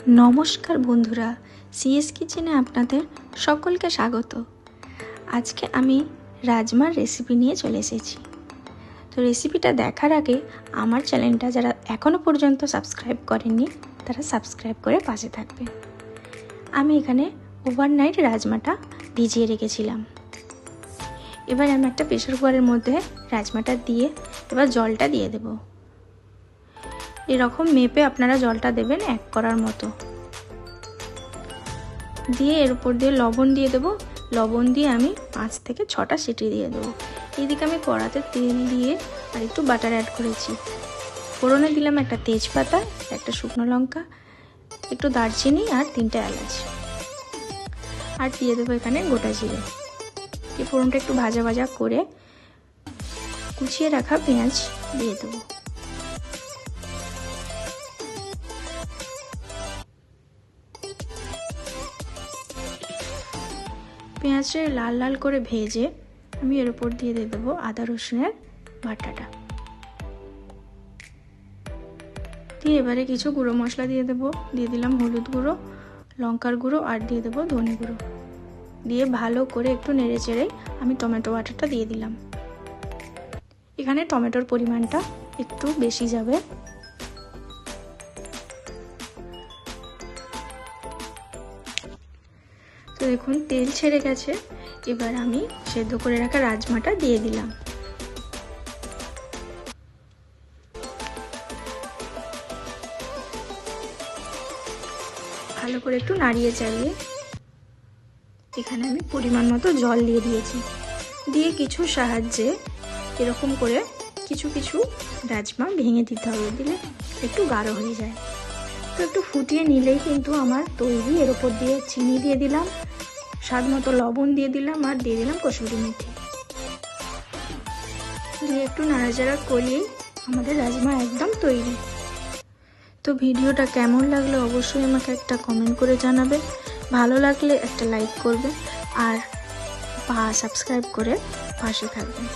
নমস্কার বন্ধুরা, সিএস কিচেনে আপনাদের সকলকে স্বাগত। আজকে আমি রাজমার রেসিপি নিয়ে চলে এসেছি। তো রেসিপিটা দেখার আগে আমার চ্যানেলটা যারা এখনও পর্যন্ত সাবস্ক্রাইব করেননি তারা সাবস্ক্রাইব করে পাশে থাকবে। আমি এখানে ওভারনাইট রাজমাটা ভিজিয়ে রেখেছিলাম। এবার আমি একটা প্রেসার কুকারের মধ্যে রাজমাটা দিয়ে এবার জলটা দিয়ে দেব। এরকম মেপে আপনারা জলটা দেবেন 1 কড়ার মতো, দিয়ে এর উপর দিয়ে লবণ দিয়ে দেবো। লবণ দিয়ে আমি 5 থেকে 6টা সিটি দিয়ে দেবো। এইদিকে আমি কড়াতে তেল দিয়ে আর একটু বাটার অ্যাড করেছি। ফোড়নে দিলাম একটা তেজপাতা, একটা শুকনো লঙ্কা, একটু দারচিনি আর 3টে এলাচ, আর দিয়ে দেবো এখানে গোটা জিরে। এই ফোড়নটা একটু ভাজা ভাজা করে কুচিয়ে রাখা পেঁয়াজ দিয়ে দেবো। পেঁয়াজটা লাল লাল করে ভেজে আমি এর উপর দিয়ে দেবো আদা রসুনের বাটাটা দিয়ে এবারে কিছু গুঁড়ো মশলা দিয়ে দেবো। দিয়ে দিলাম হলুদ গুঁড়ো, লঙ্কার গুঁড়ো আর দিয়ে দেবো ধনে গুঁড়ো। দিয়ে ভালো করে একটু নেড়ে চেড়ে আমি টমেটো বাটাটা দিয়ে দিলাম। এখানে টমেটোর পরিমাণটা একটু বেশি যাবে। তো দেখুন তেল ছেড়ে গেছে। এবার আমি সেদ্ধ করে রাখা রাজমাটা দিয়ে দিলাম। ভালো করে একটু নাড়িয়ে চাড়িয়ে এখানে আমি পরিমাণ মতো জল দিয়ে দিয়েছি। দিয়ে কিছু সাহায্যে এরকম করে কিছু কিছু রাজমা ভেঙে দিতে হবে, দিলে একটু গাঢ় হয়ে যায়। তো একটু ফুটিয়ে নিলেই কিন্তু আমার তৈরি। এর উপর দিয়ে চিনি দিয়ে দিলাম, স্বাদ মতো লবণ দিয়ে দিলাম আর দিয়ে দিলাম কসুরি মেথি। দিয়ে একটু নাড়াচাড়া করিয়ে আমাদের রাজমা একদম তৈরি। তো ভিডিওটা কেমন লাগলো অবশ্যই আমাকে একটা কমেন্ট করে জানাবে। ভালো লাগলে একটা লাইক করবে আর সাবস্ক্রাইব করে পাশে থাকবেন।